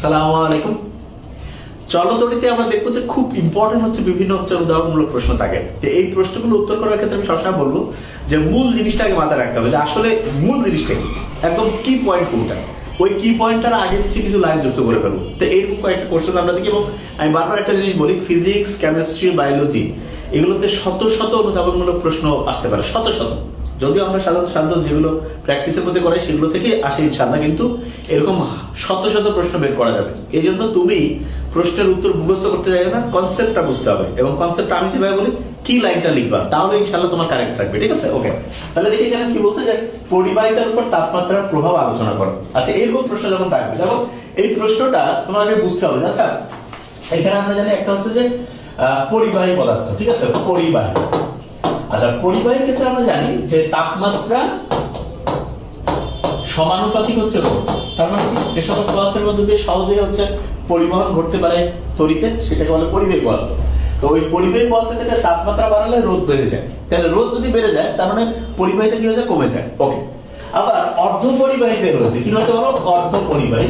আসসালামু আলাইকুম। চলতরিতে আমরা দেখবো যে খুব ইম্পর্টেন্ট হচ্ছে বিভিন্ন উদাহরণমূলক প্রশ্ন থাকে। তো এই প্রশ্নগুলো উত্তর করার ক্ষেত্রে আমি সবসময় বলবো যে মূল জিনিসটা আগে মাথায় রাখতে হবে যে আসলে মূল জিনিসটা কি, একদম কি পয়েন্ট কোনটা, ওই কি পয়েন্টটার আগে পিছিয়ে কিছু লাইন যুক্ত করে ফেলবো। তো এইরকম কয়েকটা কোশ্চেন আমরা দেখি এবং আমি বারবার একটা জিনিস বলি, ফিজিক্স, কেমিস্ট্রি, বায়োলজি এগুলোতে শত শত অনুধাবনমূলক প্রশ্ন আসতে পারে, শত শত। যদিও আমরা সাধারণত যেগুলো প্র্যাকটিসের মধ্যে করাই সেগুলো থেকে আসে ইনশাআল্লাহ, কিন্তু এরকম শত শত প্রশ্ন বের করা যাবে। এই জন্য তুমি প্রশ্নের উত্তর মুখস্থ করতে যাবে না, কনসেপ্টটা বুঝতে হবে। এবং কনসেপ্টটা আমি যেভাবে বলি, কি লাইনটা লিখবা, তাহলে ইনশাআল্লাহ তোমার কারেক্ট থাকবে। ঠিক আছে, ওকে। তাহলে দেখি এখানে কি বলছে যে পরিবাহিতার উপর তাপমাত্রার প্রভাব আলোচনা করো। আচ্ছা, এরকম প্রশ্ন যখন থাকবে, দেখো এই প্রশ্নটা তোমাদের বুঝতে হবে। আচ্ছা, এখানে আমরা জানি একটা হচ্ছে যে পরিবাহী পদার্থ, ঠিক আছে, পরিবাহী। আচ্ছা, পরিবাহীর ক্ষেত্রে আমরা জানি যে তাপমাত্রা সমানুপাতিক হচ্ছে রোধ। তার মানে কি, যে সকল পদার্থের মধ্যে দিয়ে সহজে হচ্ছে পরিবহন ঘটতে পারে তড়িতের, সেটাকে বলে পরিবাহী পদার্থ। তো ওই পরিবাহী পদার্থের ক্ষেত্রে তাপমাত্রা বাড়ালে রোধ বেড়ে যায়। তাহলে রোধ যদি বেড়ে যায় তার মানে পরিবাহিতা কি হয়ে যায়, কমে যায়। ওকে। আবার অর্ধ পরিবাহীতে রয়েছে কি রয়েছে বলো, অর্ধ পরিবাহী।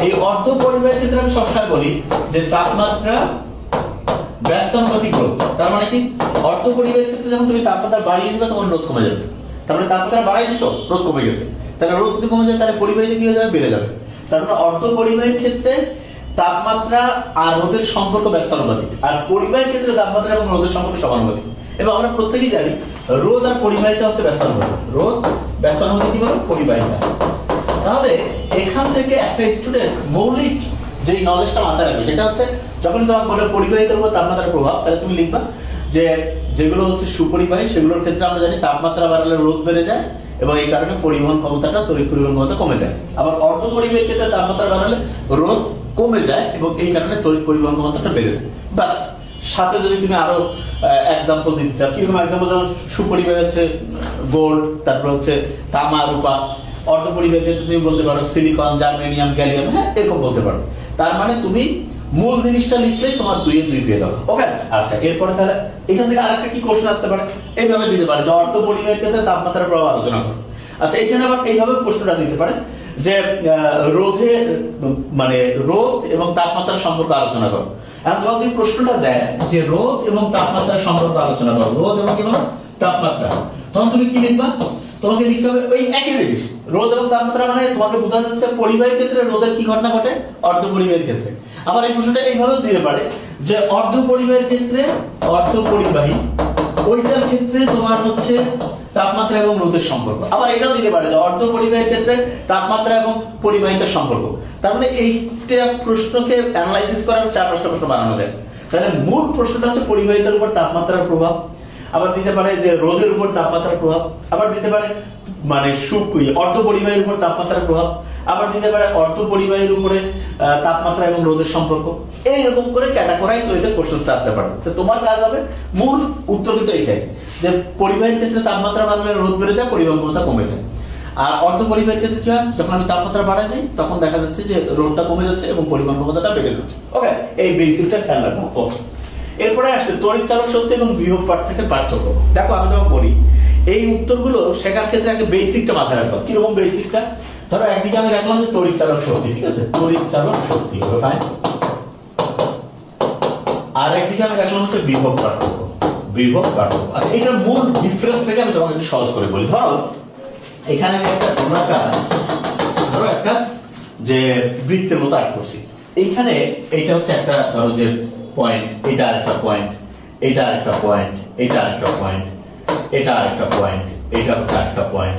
এই অর্ধ পরিবাহীর ক্ষেত্রে আমি সবসময় বলি যে তাপমাত্রা ব্যস্তানুপাতিক রোধ। তার মানে কি, অর্ধ পরিবাহীর ক্ষেত্রে যখন তুমি তাপমাত্রা বাড়িয়ে দিবে তখন রোধ কমে যাবে। তার মানে তাপমাত্রা বাড়াই দিছো, রোধ কমে গেছে। তাহলে রোধ যদি কমে যায় তাহলে পরিবাহীতে কি হয়ে যাবে, বেড়ে যাবে। তার মানে অর্ধ পরিবাহীর ক্ষেত্রে তাপমাত্রা আর রোধের সম্পর্ক ব্যস্তানুপাতিক, আর পরিবাহীর ক্ষেত্রে তাপমাত্রা এবং রোধের সম্পর্ক সমানুপাতিক। এবং আমরা প্রত্যেকেই জানি রোধ আর পরিবাহিতা হচ্ছে ব্যস্তানুপাতিক। রোধ ব্যস্তানুপাতিক কি বলো, পরিবাহিতা। তাহলে এখান থেকে একটা স্টুডেন্ট মৌলিক যে নলেজটা মাথায় রাখবে সেটা হচ্ছে, যখন তোমাকে বলে পরিবাহিতার উপর তাপমাত্রার প্রভাব, তাহলে তুমি লিখবা যে যেগুলো হচ্ছে সুপরিবাহী সেগুলোর ক্ষেত্রে আমরা জানি তাপমাত্রা বাড়ালে রোধ বেড়ে যায় এবং এই কারণে পরিবহন ক্ষমতাটা, তড়িৎ পরিবহন ক্ষমতা কমে যায়। আবার অর্ধ পরিবাহীর ক্ষেত্রে তাপমাত্রা বাড়ালে রোধ কমে যায় এবং এই কারণে তড়িৎ পরিবহন ক্ষমতাটা বেড়ে যায়। বাস, সাথে যদি তুমি আরো এক্সাম্পল দিতে চাও, কিরকম এক্সাম্পল, যেমন সুপরিবাহী হচ্ছে গোল্ড, তারপর হচ্ছে তামা, রূপা। অর্ধ পরিবাহীর ক্ষেত্রে তুমি বলতে পারো সিলিকন, জার্মেনিয়াম, গ্যালিয়াম, হ্যাঁ এরকম বলতে পারো। তার মানে তুমি মূল জিনিসটা লিখলেই তোমার 2 এর 2 পেয়ে যাবে। ওকে। আচ্ছা, এরপরে তাহলে এখান থেকে আরেকটা কি কোশ্চেন আসতে পারে, এইভাবে দিতে পারে যে অর্ধ পরিবাহীর ক্ষেত্রে তাপমাত্রার প্রভাব আলোচনা করো। আচ্ছা, এখানে আবার এইভাবে প্রশ্নটা দিতে পারে যে রোধের মানে রোধ এবং তাপমাত্রার সম্পর্ক আলোচনা করো। এখন যখন তুমি প্রশ্নটা দেয় যে রোধ এবং তাপমাত্রার সম্পর্ক আলোচনা করো, রোধ এবং কি বলো, তাপমাত্রা, তখন তুমি কি লিখবা, তোমাকে লিখতে হবে ওই একই জিনিস, রোধ এবং তাপমাত্রা। মানে তোমাকে বোঝা যাচ্ছে পরিবাহীর ক্ষেত্রে রোধের কি ঘটনা ঘটে, অর্ধ পরিবাহীর ক্ষেত্রে। আবার এই প্রশ্নটা এইভাবে দিতে পারে যে অর্ধ পরিবাহীর ক্ষেত্রে, অর্ধ পরিবাহী ওইটার ক্ষেত্রে তোমার হচ্ছে তাপমাত্রা এবং রোধের সম্পর্ক। আবার এটাও দিতে পারে যে অর্ধ পরিবাহীর ক্ষেত্রে তাপমাত্রা এবং পরিবাহিতার সম্পর্ক। তার মানে এইটা প্রশ্নকে অ্যানালাইসিস করার 4-5টা প্রশ্ন বানানো যায়। তাহলে মূল প্রশ্নটা হচ্ছে পরিবাহিতার উপর তাপমাত্রার প্রভাব। আবার দিতে পারে যে রোধের উপর তাপমাত্রার প্রভাব। আবার দিতে পারে মানে অর্ধ পরিবাহীর উপর তাপমাত্রার প্রভাব। আবার দিতে পারে অর্ধ পরিবাহীর উপরে তাপমাত্রা এবং রোধের সম্পর্ক। এইরকম করে ক্যাটাগরাইজ হইতে কোশ্চেনটা আসতে পারে। তো তোমার কাজ হবে, মূল উত্তর কিন্তু এইটাই যে পরিবাহীর ক্ষেত্রে তাপমাত্রা বাড়লে রোধ বেড়ে যায়, পরিবহন ক্ষমতা কমে যায়। আর অর্ধ পরিবাহীর ক্ষেত্রে কি হয়, যখন আমি তাপমাত্রা বাড়াই দিই তখন দেখা যাচ্ছে যে রোধটা কমে যাচ্ছে এবং পরিবহন ক্ষমতাটা বেড়ে যাচ্ছে। ওকে, এই বেসিকটা খেয়াল রাখবো। এরপরে আসছে তড়িৎ চালক শক্তি এবং বিভব পার্থক্যের পার্থক্য। দেখো আমি যখন বলি এই উত্তরগুলো শেখার ক্ষেত্রে আগে বেসিকটা মাথায় রাখবো। কিরকম বেসিকটা, ধরো একদিকে আমি রাখলাম যে তড়িৎ চালক শক্তি, ঠিক আছে, তড়িৎ চালক শক্তি, ফাইন। আর একদিকে আমি রাখলাম হচ্ছে বিভব পার্থক্য, বিভব পার্থক্য। আচ্ছা, এটার মূল ডিফারেন্স থেকে আমি তোমাকে একটু সহজ করে বলি। ধরো এখানে আমি একটা ধরো একটা যে বৃত্তের মতো আর্ট করছি। এইখানে এইটা হচ্ছে একটা, ধরো যে পয়েন্ট, এটা আরেকটা পয়েন্ট, এটা আরেকটা পয়েন্ট, এটা আরেকটা পয়েন্ট, এটা আরেকটা পয়েন্ট, এটা হচ্ছে আরেকটা পয়েন্ট,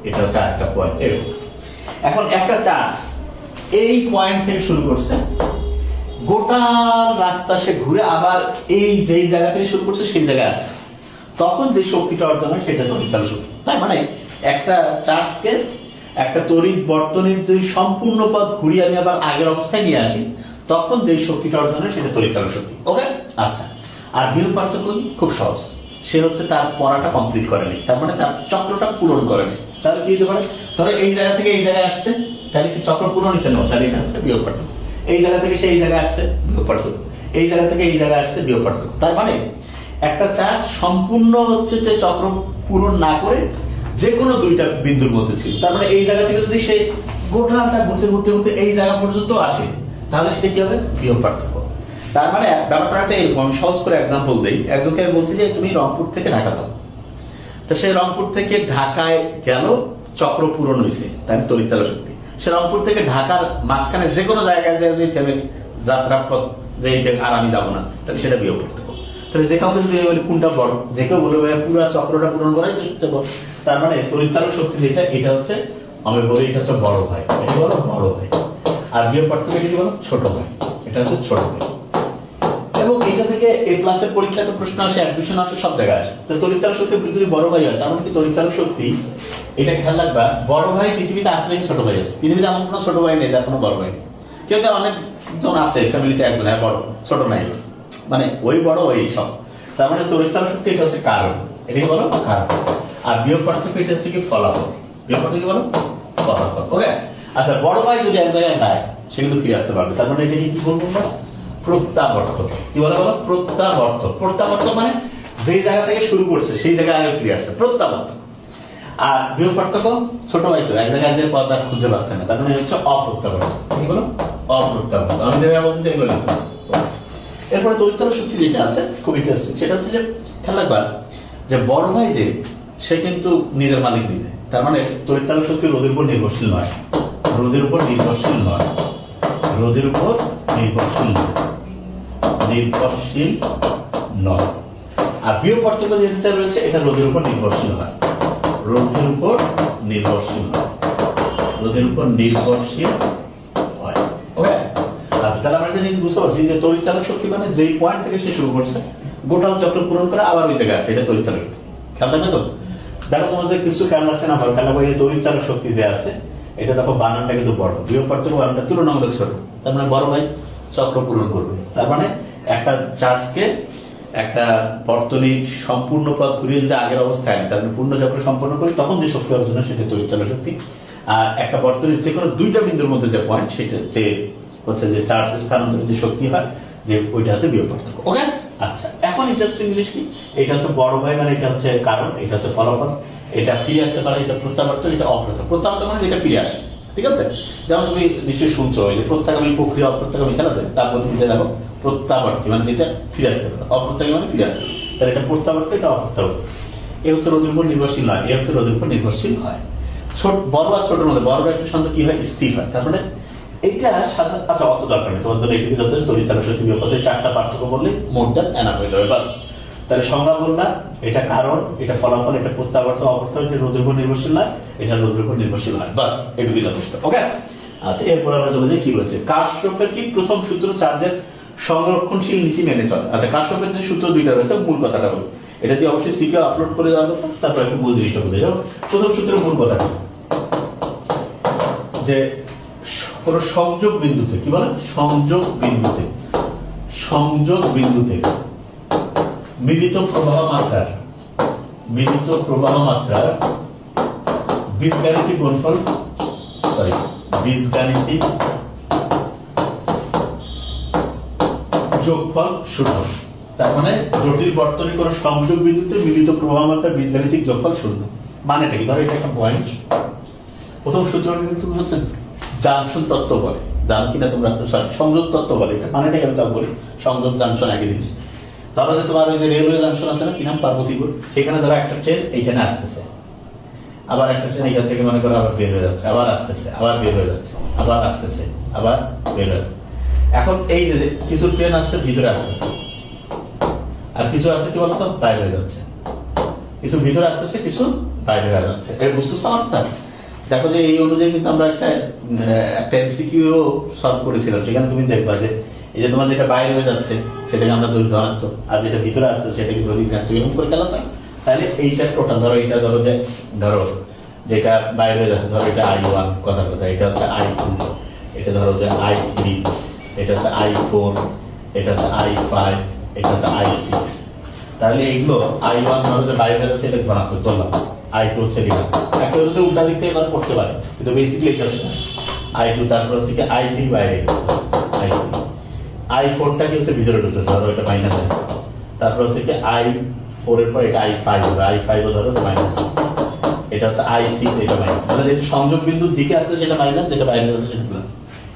এটা হচ্ছে আরেকটা পয়েন্ট, এরকম। এখন একটা চার্জ এই পয়েন্ট থেকে শুরু করছে, গোটা রাস্তা সে ঘুরে আবার এই যেই জায়গা থেকে শুরু করছে সেই জায়গায় আসছে, তখন যে শক্তিটা অর্জন হয় সেটা তড়িৎ চালক শক্তি। তার মানে একটা চার্জকে, একটা তড়িৎ বর্তনীর যদি সম্পূর্ণ পথ ঘুরিয়ে আমি আবার আগের অবস্থায় নিয়ে আসি, তখন যে শক্তিটা অর্জন হয় সেটা তড়িৎ চালক শক্তি। ওকে। আচ্ছা, আর বিভব পার্থক্য খুব সহজ, সে হচ্ছে তার পড়াটা কমপ্লিট করেনি, তার মানে তার চক্রটা পূরণ করেনি। তাহলে কি হতে পারে, ধরো এই জায়গা থেকে এই জায়গায় আসছে, তাহলে কি চক্র পূরণ হচ্ছে না, তাহলে এটা হচ্ছে বিভব পার্থক্য। এই জায়গা থেকে সেই জায়গায় আসছে, বিভব পার্থক্য। এই জায়গা থেকে এই জায়গায় আসছে, বিভব পার্থক্য। তার মানে একটা চার্জ সম্পূর্ণ হচ্ছে যে চক্র পূরণ না করে যে কোনো দুইটা বিন্দুর মধ্যে ছিল, তার মানে এই জায়গা থেকে যদি সে গোটাটা ঘুরতে ঘুরতে ঘুরতে এই জায়গা পর্যন্ত আসে, তাহলে সেটা কি হবে? বিয়োগ পার্থক্য। তার মানে ব্যাপারটা একটা এরকম, আমি সহজ করে এক্সাম্পল দিই। একজনকে আমি বলছি যে তুমি রংপুর থেকে ঢাকা যাও, তো সে রংপুর থেকে ঢাকায় গেল, চক্র পূরণ হয়েছে, তাই তড়িৎ চালক শক্তি। সে রংপুর থেকে ঢাকার মাঝখানে যে কোনো জায়গায় যদি থেমে যাত্রাপথ যে এইটা আর আমি যাবো না, তাহলে সেটা বিয়োগ পার্থক্য। তাহলে যে কাউকে যদি বলি কোনটা বড়, যে কেউ বলবে পুরো চক্রটা পূরণ করাই তো সবচেয়ে বড়। তার মানে তড়িৎ চালক শক্তি যেটা, এটা হচ্ছে আমি বলি এটা হচ্ছে বড় ভাই, এটা বলো বড় ভাই। আর বিয়োগ পার্থক্য এটা কি বলো? ছোট ভাই, এটা হচ্ছে ছোট ভাই। এবং এটা থেকে এই ক্লাসের পরীক্ষায় তো প্রশ্ন আসে, অ্যাডমিশন আসে, সব জায়গায় আসে। তো তড়িৎ চালক শক্তি যদি বড় ভাই হয়, তার মানে কি তড়িৎ চালক শক্তি, এটা খেয়াল রাখবা, বড় ভাই পৃথিবীতে আসলে ছোট ভাই আছে। পৃথিবীতে এমন কোনো ছোট ভাই নেই যার কোনো বড় ভাই নেই। কেউ অনেকজন আছে ফ্যামিলিতে, একজন বড়, ছোট নাই, মানে ওই বড় ওই সব। তার মানে তড়িৎ চালক শক্তি এটা হচ্ছে কারণ, এটাকে বলো কারণ। আর বিয়োগ পার্থক্য এটা হচ্ছে কি? ফলাফল। বিয়োগ পার্থক্য বলো ফলাফল। ওকে, আচ্ছা, বড় ভাই যদি এক জায়গায় যায়, সে কিন্তু ফিরে আসতে পারবে। তার মানে এটাকে কি বলবো? প্রত্যাবর্তক। কি বলে বলো? প্রত্যাবর্তক। প্রত্যাবর্তক মানে যে জায়গা থেকে শুরু করছে সেই জায়গায় আগে ফিরে আসছে, প্রত্যাবর্তক। আর বিয়োগ পার্থক্য, ছোট ভাই তো এক জায়গায় যে পদ আর খুঁজে পাচ্ছে না, তার মানে হচ্ছে অপ্রত্যাবর্তক। কি বলো? অপ্রত্যাবর্তক। আমি যেটা বলতে চাই এগুলো। এরপরে তড়িৎ চালক শক্তি যেটা আছে খুব ইন্টারেস্টিং, সেটা হচ্ছে যে খেয়াল রাখবা যে বড় ভাই যে সে কিন্তু নিজের মালিক নিজে। তার মানে তড়িৎ চালক শক্তি রোদের উপর নির্ভরশীল নয়, রোদের উপর নির্ভরশীল নয়, রোদের উপর নির্ভরশীল নয়, নির্ভরশীল নয়। আর বিয়োগ পার্থক্য যেটা রয়েছে, এটা রোদের উপর নির্ভরশীল হয়, রোদের উপর নির্ভরশীল হয়, রোদের উপর নির্ভরশীল হয়। ওকে, আচ্ছা, তাহলে আমরা একটা জিনিস বুঝতে পারছি যে তড়িৎ চালক শক্তি মানে যেই পয়েন্ট থেকে সে শুরু করছে, গোটাল চক্র পূরণ করে আবার ওই জায়গায় আছে, এটা তড়িৎ চালক শক্তি। খেয়াল রাখবে তো? দেখো তোমাদের কিছু খেয়াল রাখছে না, খেয়াল রাখবে এই তড়িৎ চালক শক্তি যে আছে, এটা দেখো বানানটা কিন্তু বড়, বিয়োগ পার্থক্য বানানটা তুলনামূলক ছোট। তার মানে বড় ভাই চক্র পূরণ করবে। তার মানে একটা চার্জকে, একটা বর্তনীর সম্পূর্ণ পথ ঘুরিয়ে যদি আগের অবস্থায় আনি, তার মানে পূর্ণ চক্র সম্পন্ন করি, তখন যে শক্তি অর্জন হয় সেটা তড়িৎ চালক শক্তি। আর একটা বর্তনীর যে কোনো দুইটা বিন্দুর মধ্যে যে পয়েন্ট, সেটা যে হচ্ছে যে চার্জ স্থানান্তরের যে শক্তি হয়, যে ওইটা হচ্ছে বিয়োগ পার্থক্য। ওকে, আচ্ছা, এখন ইন্টারেস্টিং জিনিস কি? এটা হচ্ছে বড় ভাই মানে এটা হচ্ছে কারণ, এটা হচ্ছে ফলাফল, এটা ফিরে আসতে পারে, এটা প্রত্যাবর্তন, এটা অপ্রত্যাবর্তন। প্রত্যাবর্তন মানে যেটা ফিরে আসে, ঠিক আছে? যেমন তুমি নিশ্চয়ই শুনছো যে প্রত্যাগামী প্রক্রিয়া, অপ্রত্যাগামী খেলা আছে, তার গতিবিদ্যা দেখো প্রত্যাবর্তী মানে যেটা ফিরে আসতে পারে, অপ্রত্যাগামী মানে ফিরে আসে। তাহলে এটা প্রত্যাবর্তন, এটা অপ্রত্যাবর্তন। এ হচ্ছে রোদের উপর নির্ভরশীল নয়, এ হচ্ছে রোদের উপর নির্ভরশীল হয়। ছোট বড় আর ছোট মধ্যে বড় একটা সংখ্যা কি হয়? স্থির হয়। তার মানে এটা সাধারণ, আচ্ছা অত দরকার নেই তোমার জন্য, এটুকু যথেষ্ট। তড়িৎ চালক শক্তি বিয়োগ করতে চারটা পার্থক্য বললে মোর দ্যান এনাফ হয়ে যাবে, বাস। তাহলে সংজ্ঞা বললাম, এটা কারণ, এটা ফলাফল, এটা প্রত্যাবর্তন, অপ্রত্যাবর্তন, এটা রোদের উপর নির্ভরশীল নয়, এটা রোদের উপর নির্ভরশীল হয়, বাস, এটুকুই যথেষ্ট। ওকে, আচ্ছা, এরপর আমরা চলে যাই কি বলেছে। কার্শফের কি প্রথম সূত্র চার্জের সংরক্ষণশীল নীতি মেনে চলে। আচ্ছা, কার্শফের যে সূত্র দুইটা রয়েছে, মূল কথাটা বলি। এটা দিয়ে অবশ্যই সিকে আপলোড করে দেওয়ার কথা, তারপর একটু মূল জিনিসটা বুঝে যাও। প্রথম সূত্রের মূল কথাটা যে কোন সংযোগ বিন্দুতে, কি বলে? সংযোগ বিন্দুতে, সংযোগ বিন্দুতে মিলিত প্রবাহ মাত্রার, মিলিত প্রবাহ মাত্রার বীজগাণিতিক গুণফল, সরি বীজগাণিতিক যোগফল শূন্য। তার মানে জটিল বর্তনী কোন সংযোগ বিন্দুতে মিলিত প্রবাহ মাত্রার বীজগাণিতিক যোগফল শূন্য। মানেটা কি? ধরো এটা একটা পয়েন্ট, প্রথম সূত্র কিন্তু হচ্ছে জাংশন তত্ত্ব বলে, জানো কিনা তোমরা? সরি, সংযোগ তত্ত্ব বলে। এটা মানেটা কেন তা বলি, সংযোগ জাংশন একই জিনিস। ধরো যে তোমার ওই যে রেলওয়ে জাংশন আছে না, কি নাম? পার্বতীপুর। সেখানে ধরো একটা ট্রেন এইখানে আসতেছে, আবার একটা ট্রেন এখান থেকে মনে করো আবার বের হয়ে যাচ্ছে, আবার আসতেছে, আবার বের হয়ে যাচ্ছে, আবার আসতেছে, আবার বের হয়ে যাচ্ছে। এখন এই যে কিছু ট্রেন আসছে ভিতরে আসতেছে, আর কিছু আসছে কি বলতো বাইরে হয়ে যাচ্ছে, কিছু ভিতরে আসতেছে, কিছু বাইরে হয়ে যাচ্ছে। এর বুঝতেছ আমার কথা? দেখো যে এই অনুযায়ী কিন্তু আমরা একটা এমসিকিউ সলভ করেছিলাম। সেখানে তুমি দেখবা যে এই যে তোমার যেটা বাইরে হয়ে যাচ্ছে সেটাকে আমরা ধরি ধনাত্মক, আর যেটা ভিতরে আসছে সেটাকে ধরি ঋণাত্মক, এরকম করে খেলা যায়। তাহলে এইটা টোটাল ধরো, এইটা ধরো যে ধরো যেটা বাইরে হয়ে যাচ্ছে, ধরো এটা I1, কথার কথা, এটা হচ্ছে I2, এটা ধরো যে I3, এটা হচ্ছে I4, এটা হচ্ছে I5, এটা হচ্ছে I6। তাহলে এইগুলো I1 ধরো যে বাইরে হয়ে যাচ্ছে, এটা ধনাত্মক ধরলাম, I2 হচ্ছে ঋণাত্মক। একটা যদি উল্টা দিক থেকে এবার করতে পারে, কিন্তু বেসিক্যালি এটা হচ্ছে I2, তারপর হচ্ছে কি I3 বাইরে গেছে, I4টা কি হচ্ছে ভিতরে ঢুকতে, ধরো এটা মাইনাস, তারপর হচ্ছে কি I4 এর পর এটা I5 হবে, I5 ও ধরো মাইনাস, এটা হচ্ছে I6, এটা মাইনাস, মানে যেটা সংযোগ বিন্দুর দিকে আসছে সেটা মাইনাস, যেটা বাইরে আসছে সেটা প্লাস।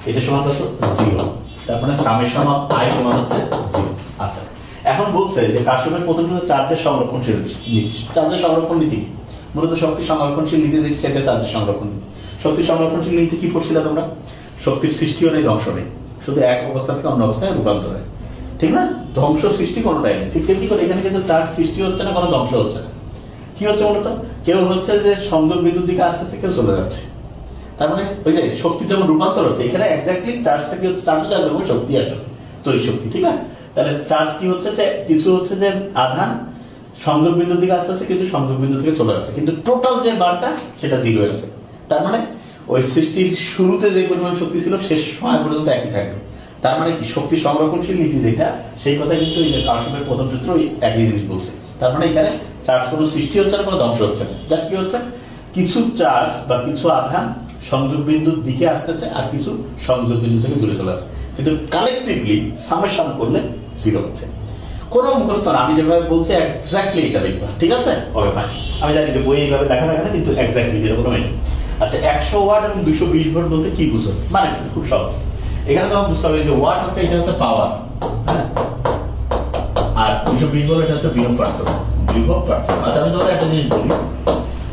এটা সমান কত? 0। তার মানে সামেশন অফ I সমান হচ্ছে 0। আচ্ছা, এখন বলছে যে কার্শফের প্রথম সূত্র চার্জের সংরক্ষণশীল নীতি। চার্জের সংরক্ষণ নীতি মূলত শক্তি সংরক্ষণশীল নীতি, যে সেটা চার্জের সংরক্ষণ নীতি। শক্তি সংরক্ষণশীল নীতি কি পড়ছিল তোমরা? শক্তির সৃষ্টিও নেই, ধ্বংস নেই, শুধু এক অবস্থা থেকে অন্য অবস্থায় রূপান্তর হয়, ঠিক না? ধ্বংস সৃষ্টি কোনোটাই নেই। ঠিক তেমনি করে এখানে কিন্তু চার্জ সৃষ্টি হচ্ছে না, কোনো ধ্বংস হচ্ছে না। কি হচ্ছে মূলত? কেউ হচ্ছে যে সংযোগ বিদ্যুৎ দিকে আস্তে আস্তে, কেউ চলে যাচ্ছে। তার মানে ওই যে শক্তি যেমন রূপান্তর হচ্ছে, এখানে এক্স্যাক্টলি চার্জটা কি হচ্ছে? চার্জ যাবে শক্তি আসবে, তড়িৎ শক্তি, ঠিক আছে? তাহলে চার্জ কি হচ্ছে? যে কিছু হচ্ছে যে আধান সংযোগ বিন্দুর দিকে আস্তে আস্তে, কিছু সংযোগ বিন্দু থেকে চলে যাচ্ছে, কিন্তু টোটাল যে মানটা সেটা 0 আছে। তার মানে ওই সৃষ্টির শুরুতে যে পরিমাণ শক্তি ছিল শেষ সময় পর্যন্ত একই থাকবে। তার মানে কি? শক্তি সংরক্ষণশীল নীতি যেটা, সেই কথা কিন্তু কার্শফের প্রথম সূত্র একই জিনিস বলছে। তার মানে এখানে চার্জ কোনো সৃষ্টি হচ্ছে না, কোনো ধ্বংস হচ্ছে না, জাস্ট কি হচ্ছে? কিছু চার্জ বা কিছু আধান সংযোগ বিন্দুর দিকে আসতেছে আর কিছু সংযোগ বিন্দু থেকে দূরে চলে আসছে, কিন্তু কালেকটিভলি সামেশন করলে 0 হচ্ছে। কোনো মুখস্থ না, আমি যেভাবে বলছি এক্স্যাক্টলি এটা লিখবা, ঠিক আছে? হবে ফাইন। আমি জানি বই এইভাবে লেখা থাকে না, কিন্তু এক্স্যাক্টলি যেরকম এটা। আচ্ছা, 100 ওয়াট এবং 220 ভোল্ট বলতে কি বুঝো? মানে খুব সহজ। এখানে তো বুঝতে হবে যে ওয়াট হচ্ছে, এটা হচ্ছে পাওয়ার, হ্যাঁ, আর 220 ভোল্ট এটা হচ্ছে বিভব পার্থক্য। বিভব পার্থক্য। আচ্ছা, আমি তোমাদের একটা জিনিস বলি,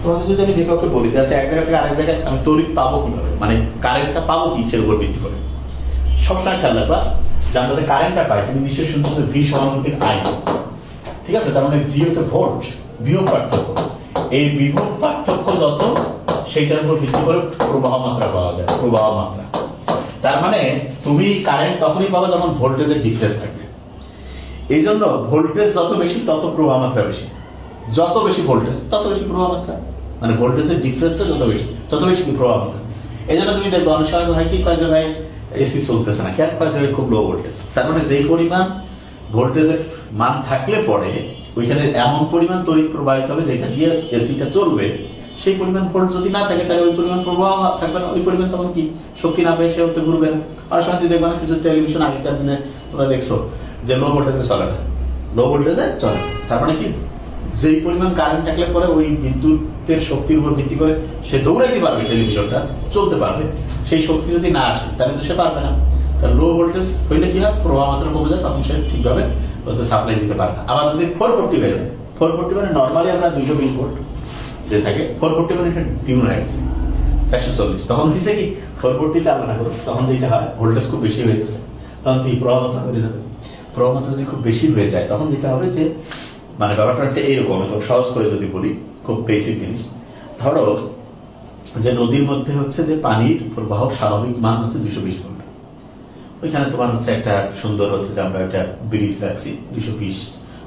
তোমাদের যদি আমি যে কাউকে বলি যে আচ্ছা এক জায়গা থেকে আরেক জায়গায় আমি তড়িৎ পাবো কিভাবে, মানে কারেন্টটা পাবো কি, সের উপর ভিত্তি করে সবসময় খেয়াল রাখবা যে আমরা যে কারেন্টটা পাই, তুমি নিশ্চয়ই শুনছো যে ভি সমানুপাতিক আই, ঠিক আছে? তার মানে ভি হচ্ছে ভোল্ট, বিভব পার্থক্য। এই বিভব পার্থক্য যত, সেইটার উপর ভিত্তি করে প্রবাহ মাত্রা পাওয়া যায়, প্রবাহ মাত্রা। তার মানে তুমি কারেন্ট তখনই পাবা যখন ভোল্টেজের ডিফারেন্স থাকবে। এই জন্য ভোল্টেজ যত বেশি তত প্রবাহ মাত্রা বেশি, যত বেশি ভোল্টেজ তত বেশি প্রবাহ মাত্রা, মানে ভোল্টেজের ডিফারেন্সটা যত বেশি তত বেশি কি প্রবাহ মাত্রা। এই জন্য তুমি দেখবে অনেক সময় ভাই কি কয় যে ভাই এসি চলতেছে না, কেন কয় যে খুব লো ভোল্টেজ। তার মানে যেই পরিমাণ ভোল্টেজের মান থাকলে পরে ওইখানে এমন পরিমাণ তড়িৎ প্রবাহিত হবে যেটা দিয়ে এসিটা চলবে, সেই পরিমাণ ভোল্ট যদি না থাকে তাহলে ওই পরিমাণ প্রবাহ থাকবে না, ওই পরিমাণ তখন কি শক্তি না পেয়ে সে হচ্ছে ঘুরবে না। অনেক সময় দেখবে না কিছু টেলিভিশন আগেকার দিনে তোমরা দেখছো যে লো ভোল্টেজে চলে না, লো ভোল্টেজে চলে। তার মানে কি যেই পরিমাণ কারেন্ট থাকলে পরে ওই বিদ্যুতের শক্তির উপর ভিত্তি করে সে দৌড়াইতে পারবে, টেলিভিশনটা চলতে পারবে, সেই শক্তি যদি না আসে তাহলে তো সে পারবে না। তাহলে লো ভোল্টেজ হইলে কি হয়? প্রবাহ মাত্রা কমে যায়, তখন সে ঠিকভাবে সাপ্লাই দিতে পারে না। আবার যদি 440 হয়ে যায়, 440 মানে নর্মালি আমরা 220 ভোল্ট যে থাকে, 440 মানে এটা টিউন হয়ে গেছে 440, তখন দিচ্ছে কি 440 তে আলাদা করো, তখন যেটা হয় ভোল্টেজ খুব বেশি হয়ে গেছে, তখন কি প্রবাহ মাত্রা বেড়ে যাবে। প্রবাহ মাত্রা যদি খুব বেশি হয়ে যায় তখন যেটা হবে যে, মানে ব্যাপারটা হচ্ছে এইরকম, সহজ করে যদি বলি, খুব বেসিক জিনিস। ধরো যে নদীর মধ্যে হচ্ছে যে পানির প্রবাহ স্বাভাবিক মান হচ্ছে 220 ভোল্ট, ওইখানে তোমার হচ্ছে একটা সুন্দর হচ্ছে যে আমরা একটা ব্রিজ রাখছি, 220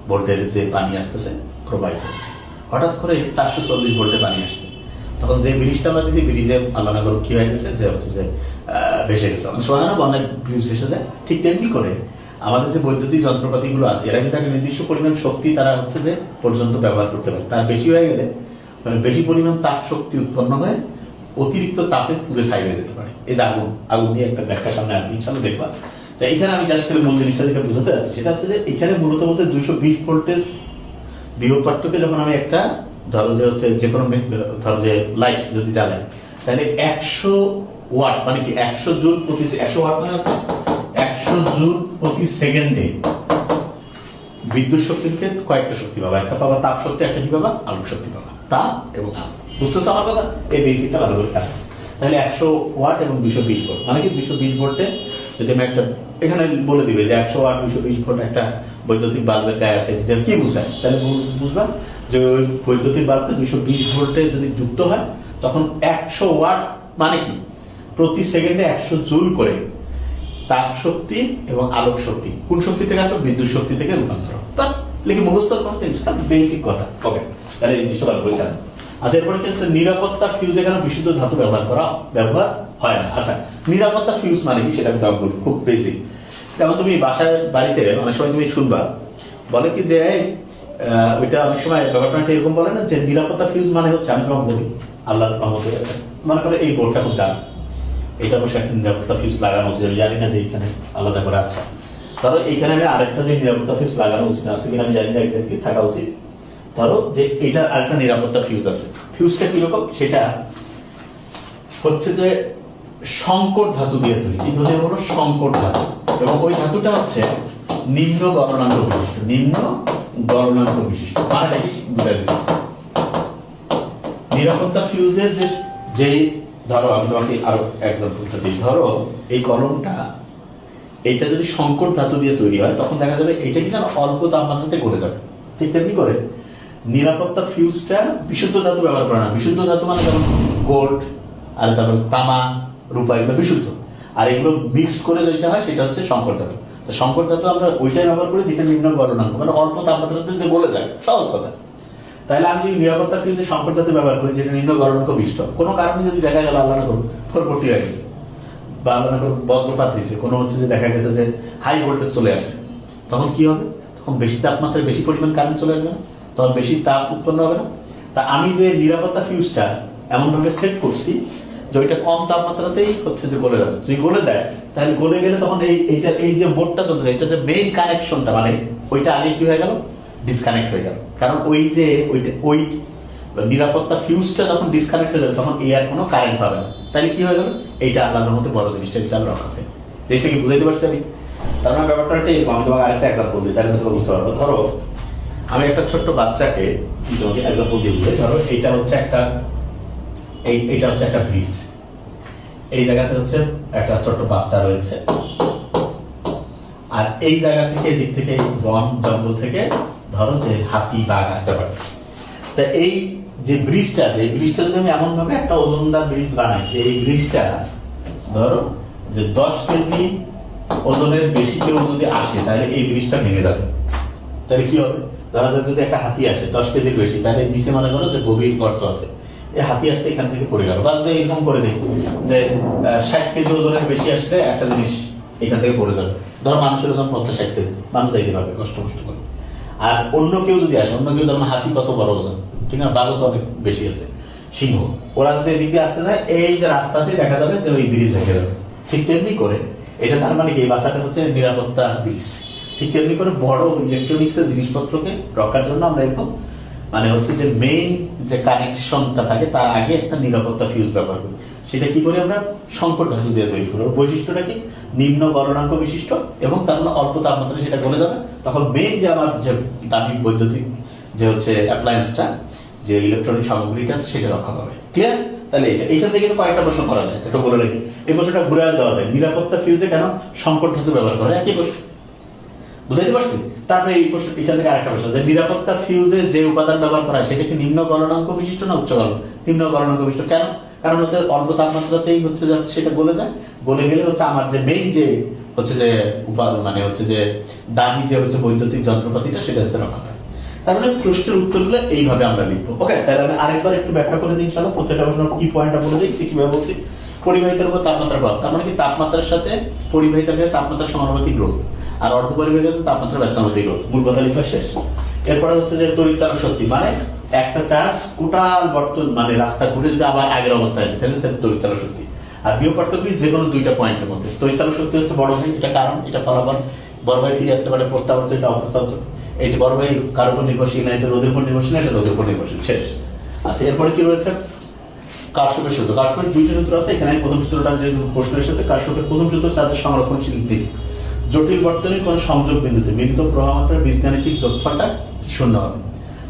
ভোল্টের যে পানি আসতেছে প্রবাহিত হচ্ছে, হঠাৎ করে 440 ভোল্টে পানি আসছে, তখন যে ব্রিজটা আমরা দিচ্ছি ব্রিজে আল্লাহ না করুক কি হয়ে গেছে, যে হচ্ছে যে ভেসে গেছে। অনেক সময় না বন্যায় ব্রিজ ভেসে যায়, ঠিক তেমনি করে আমাদের যে বৈদ্যুতিক যন্ত্রপাতি গুলো আছে এরা কিন্তু একটা নির্দিষ্ট পরিমাণ শক্তি তারা হচ্ছে যে পর্যন্ত ব্যবহার করতে পারে, তার বেশি হয়ে গেলে মানে বেশি পরিমাণ তাপ শক্তি উৎপন্ন হয়ে অতিরিক্ত তাপে পুড়ে ছাই হয়ে যেতে পারে। এই যে আগুন, আগুন নিয়ে একটা ব্যাখ্যা সামনে আপনি ইনশাআল্লাহ দেখবা। তো এখানে আমি জাস্ট করে মূল জিনিসটা যেটা বোঝাতে যাচ্ছি সেটা হচ্ছে যে এখানে মূলত বলতে 220 ভোল্টেজ বিয়োগ পার্থক্যে যখন আমি একটা ধরো যে হচ্ছে যে কোনো ধরো যে লাইট যদি জ্বালাই, তাহলে 100 ওয়াট মানে কি 100 জুল প্রতি, 100 ওয়াট মানে হচ্ছে 100 জুল প্রতি সেকেন্ডে বিদ্যুৎ শক্তি থেকে কয়েকটা শক্তি পাবা, একটা পাবা তাপ শক্তি, একটা কি পাবা আলোক শক্তি পাবা, তাপ এবং আলো। বুঝতেছো আমার কথা? এই বেসিকটা ভালো করে থাকবে। তাহলে 100 ওয়াট এবং 220 ভোল্ট মানে কি 220 ভোল্টে যদি আমি একটা এখানে বলে দিবে যে 100 ওয়াট 220 ভোল্ট একটা বৈদ্যুতিক বাল্বের গায়ে আছে, কি বুঝায়? তাহলে বুঝবা যে ওই বৈদ্যুতিক বাল্বটা 220 ভোল্টে যদি যুক্ত হয় তখন 100 ওয়াট মানে কি প্রতি সেকেন্ডে 100 জুল করে তাপ শক্তি এবং আলোক শক্তি কোন শক্তি থেকে আসবে? বিদ্যুৎ শক্তি থেকে রূপান্তর। বাস লিখে মুখস্থ করতে বেসিক কথা। ওকে, তাহলে এই জিনিসটা ভালো করে জানো। আচ্ছা, এরপরে হচ্ছে নিরাপত্তা ফিউজ। এখানে বিশুদ্ধ ধাতু ব্যবহার হয় না। আচ্ছা, নিরাপত্তা ফিউজ মানে কি সেটা আমি বলি, খুব বেসিক। যেমন তুমি বাসায় বাড়িতে অনেক সময় তুমি শুনবা বলে কি যে ওইটা অনেক সময় ব্যাপারটা এরকম বলে না যে নিরাপত্তা ফিউজ মানে হচ্ছে, আমি তোমাকে বলি আল্লাহ রহমতে মনে করে এই বোর্ডটা খুব দামি, এটা অবশ্যই একটা নিরাপত্তা ফিউজ লাগানো উচিত, আমি জানি না যে এখানে আলাদা করে আছে, ধরো এইখানে আমি আরেকটা যে নিরাপত্তা ফিউজ লাগানো উচিত আছে কিনা আমি জানি না, এখানে থাকা উচিত। ধরো যে এটার আরেকটা নিরাপত্তা ফিউজ আছে, ফিউজটা কিরকম সেটা হচ্ছে যে সংকর ধাতু দিয়ে তৈরি। কি ধরে হলো সংকর ধাতু, এবং ওই ধাতুটা হচ্ছে নিম্ন গলনাঙ্ক বিশিষ্ট। নিম্ন গলনাঙ্ক বিশিষ্ট মানে কি বুঝাই দিচ্ছি। নিরাপত্তা ফিউজের যে ধরো আমি তোমাকে আরো এক্সাম্পলটা দিই। ধরো এই কলমটা এইটা যদি সংকর ধাতু দিয়ে তৈরি হয় তখন দেখা যাবে এটা কিন্তু অল্প তাপমাত্রাতে গলে যাবে। ঠিক তেমনি করে নিরাপত্তা ফিউজটা বিশুদ্ধ ধাতু ব্যবহার করে না। বিশুদ্ধ ধাতু মানে যেমন গোল্ড, আর তারপর তামা, রূপা, এগুলো বিশুদ্ধ। আর এগুলো মিক্সড করে যেটা হয় সেটা হচ্ছে সংকর ধাতু। তো সংকর ধাতু আমরা ওইটাই ব্যবহার করি যেটা নিম্ন গলনাঙ্ক, মানে অল্প তাপমাত্রাতে যে গলে যায়, সহজ কথা। তাহলে আমি যদি নিরাপত্তা ফিউজে সংকর ধাতু ব্যবহার করি যেটা নিম্ন গলনাঙ্ক বিশিষ্ট, কোনো কারণে যদি দেখা গেল আল্লাহ না করুন ফোরপটি হয়ে গেছে বা আল্লাহ না করুন বজ্রপাত দিচ্ছে, কোনো হচ্ছে যে দেখা গেছে যে হাই ভোল্টেজ চলে আসছে, তখন কি হবে? তখন বেশি তাপমাত্রায় বেশি পরিমাণ কারেন্ট চলে আসবে না, তখন বেশি তাপ উৎপন্ন হবে না। তা আমি যে নিরাপত্তা ফিউজটা এমন ভাবে সেট করছি যে ওইটা কম তাপমাত্রাতেই হচ্ছে যে গলে যাবে। যদি গলে যায় তাহলে গলে গেলে তখন এই যে বোর্ডটা চলছে, এটা যে মেইন কানেকশনটা, মানে ওইটা আগে কি হয়ে গেল, ডিসকানেক্ট হয়ে গেল। কারণ ওই নিরাপত্তা ফিউজটা যখন ডিসকানেক্ট হয়ে যাবে তখন এই আর কোনো কারেন্ট পাবে না। তাহলে কি হয়ে গেল, এইটা আল্লাহর মধ্যে বড় জিনিসটা চালু রাখা হবে। জিনিসটা কি বুঝাইতে পারছি আমি? তার মানে ব্যাপারটা এরকম। আমি তোমাকে আরেকটা এক্সাম্পল দিই, তাহলে তোমরা বুঝতে পারবো। ধরো আমি একটা ছোট্ট বাচ্চাকে তোমাকে এক্সাম্পল দিয়ে বুঝে, ধরো এইটা হচ্ছে একটা ব্রিজ। এই জায়গাতে হচ্ছে একটা ছোট্ট বাচ্চা রয়েছে, আর এই জায়গা থেকে এদিক থেকে বন জঙ্গল থেকে ধরো যে হাতি বাঘ আসতে পারে। তা এই যে ব্রিজটা আছে, এই ব্রিজটা যদি আমি এমন ভাবে একটা ওজনদার ব্রিজ বানাই যে এই ব্রিজটা ধরো যে 10 কেজি ওজনের বেশি কেউ যদি আসে তাহলে এই ব্রিজটা ভেঙে যাবে। তাহলে কি হবে? ধরো যদি একটা হাতি আসে 10 কেজির বেশি, তাহলে নিচে মনে করো যে গভীর গর্ত আছে, এই হাতি আসতে এখান থেকে পড়ে গেল। বাস এরকম করে দিই যে 60 কেজি ওজনের বেশি আসলে একটা জিনিস এখান থেকে পড়ে যাবে। ধরো মানুষের ওজন 50-60 কেজি, মানুষ যাইতে পারবে কষ্ট করে। আর অন্য কেউ যদি আসে, অন্য কেউ যেমন হাতি কত বড় ওজন, ঠিক না, বাঘও তো অনেক বেশি আছে, সিংহ, ওরা যদি এদিকে আসতে যায় এই যে রাস্তাতে দেখা যাবে যে ওই ব্রিজ ভেঙে যাবে। ঠিক তেমনি করে এটা তার মানে কি, এই বাসাটা হচ্ছে নিরাপত্তা ব্রিজ। ঠিক তেমনি করে বড় ইলেকট্রনিক্স এর জিনিসপত্রকে রক্ষার জন্য আমরা এরকম মানে হচ্ছে যে মেইন যে কানেকশনটা থাকে তার আগে একটা নিরাপত্তা ফিউজ ব্যবহার করি। সেটা কি করে আমরা সংকর ধাতু দিয়ে তৈরি করি। বৈশিষ্ট্যটা কি, নিম্ন গলনাঙ্ক বিশিষ্ট, এবং তার মানে অল্প তাপমাত্রায় সেটা গলে যাবে। তখন মেইন যে আমার যে দামি বৈদ্যুতিক যে হচ্ছে অ্যাপ্লায়েন্সটা, যে ইলেকট্রনিক সামগ্রীটা আছে সেটা রক্ষা পাবে। ক্লিয়ার? তাহলে এইখান থেকে কিন্তু কয়েকটা প্রশ্ন করা যায়, এটা বলে রাখি। এই প্রশ্নটা ঘুরে দেওয়া যায়, নিরাপত্তা ফিউজে কেন সংকর ধাতু ব্যবহার করে, একই প্রশ্ন। বুঝাইতে পারছি? তারপরে এই প্রশ্ন এখান থেকে আরেকটা প্রশ্ন, যে নিরাপত্তা ফিউজে যে উপাদান ব্যবহার করা হয় সেটা কি নিম্ন গলনাঙ্ক বিশিষ্ট না উচ্চ নিম্ন গলনাঙ্ক বিশিষ্ট? কেন? কারণ হচ্ছে অল্প তাপমাত্রাতেই হচ্ছে যাতে সেটা গলে যায়। গলে গেলে হচ্ছে আমার যে মেইন যে হচ্ছে যে মানে হচ্ছে যে দামি যে হচ্ছে বৈদ্যুতিক যন্ত্রপাতিটা সেটা যাতে রক্ষা পায়। তার মানে প্রশ্নের উত্তরগুলো এইভাবে আমরা লিখবো। ওকে, তাহলে আমি আরেকবার একটু ব্যাখ্যা করে দিই ইনশাআল্লাহ। প্রত্যেকটা প্রশ্ন কি পয়েন্টটা বলে দিই, কিভাবে বলছি। পরিবাহিতার উপর তাপমাত্রার প্রভাব, তার মানে কি তাপমাত্রার সাথে পরিবাহিতার তাপমাত্রার সমানুপাতিক রোধ, আর অর্ধপরিবাহিতার তাপমাত্রার ব্যস্তানুপাতিক রোধ। মূল কথা লেখা শেষ। এরপরে হচ্ছে যে তড়িৎ চালক শক্তি, মানে একটা চার্জ টোটাল বর্তন মানে রাস্তা ঘুরে যদি আবার আগের অবস্থায় আসে তাহলে তড়িৎ চালক শক্তি। আর বিয়োগ পার্থক্য যে কোনো দুইটা পয়েন্টের মধ্যে। তড়িৎ চালক শক্তি হচ্ছে বড় ভাই, এটা কারণ, এটা ফলাফল। বড় ভাই ফিরে আসতে পারে প্রত্যাবর্ত, এটা অপ্রত্যাবর্ত। এটি বড় ভাই কার উপর নির্ভরশীল না, এটা রোদের উপর নির্ভরশীল, এটা রোদের উপর নির্ভরশীল। শেষ। আচ্ছা, এরপরে কি রয়েছে? কারশফের সূত্র। কারশফের দুইটা সূত্র আছে। এখানে প্রথম সূত্রটা যে প্রশ্ন এসেছে, কারশফের প্রথম সূত্র চার্জের সংরক্ষণশীল দিক। জটিল বর্তনীর কোন সংযোগ বিন্দুতে মিলিত প্রবাহ মাত্রার বীজগাণিতিক যোগফলটা শূন্য হবে।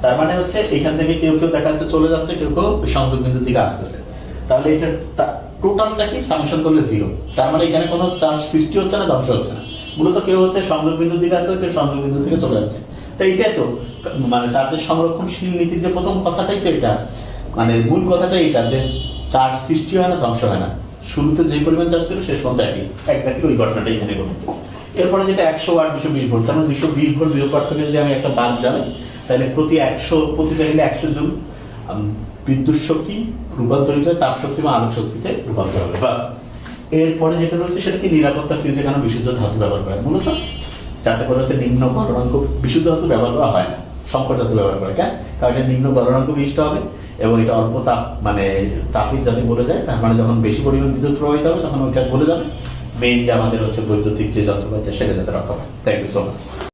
তার মানে হচ্ছে এখান থেকে কেউ কেউ দেখা যাচ্ছে চলে যাচ্ছে, কেউ কেউ সংযোগ বিন্দু থেকে আসতেছে। তাহলে এটা টোটালটা কি সামেশন করলে 0। তার মানে এখানে কোনো চার্জ সৃষ্টি হচ্ছে না, ধ্বংস হচ্ছে না। মূলত কেউ হচ্ছে সংযোগ বিন্দু দিকে আসছে, কেউ সংযোগ বিন্দু থেকে চলে যাচ্ছে। তো এইটাই তো মানে চার্জের সংরক্ষণশীল নীতির যে প্রথম কথাটাই তো এটা, মানে মূল কথাটা এটা যে চার্জ সৃষ্টি হয় না, ধ্বংস হয় না। শুরুতে যে পরিমাণ চার্জ ছিল শেষ পর্যন্ত একই ওই ঘটনাটা এখানে ঘটেছে। এরপরে যেটা 100 ওয়াট 220 ভোল্ট, তার মানে 220 ভোল্ট বিয়োগ পার্থক্য যদি আমি একটা বাল্ব জ্বালাই তাহলে প্রতি সেকেন্ডে 100 জুল বিদ্যুৎ শক্তি রূপান্তরিত হয় তাপ শক্তি বা আলোক শক্তিতে রূপান্তর হবে। বাস। এরপরে যেটা রয়েছে সেটা কি, নিরাপত্তা ফিউজে কেন বিশুদ্ধ ধাতু ব্যবহার করা হয়, মূলত যাতে করে হচ্ছে নিম্ন গলনাঙ্ক বিশুদ্ধ ধাতু ব্যবহার করা হয় না, সংকর ধাতু ব্যবহার করে। কেন? কারণ এটা নিম্ন গলনাঙ্ক বিশিষ্ট হবে এবং এটা অল্প তাপ মানে তাপই যাতে গলে যায়। তার মানে যখন বেশি পরিমাণ বিদ্যুৎ প্রবাহিত হবে তখন ওইটা গলে যাবে। মেইন যে আমাদের হচ্ছে বৈদ্যুতিক যে যন্ত্রপাতি সেটা যাতে রক্ষা পায়। Thank you so much.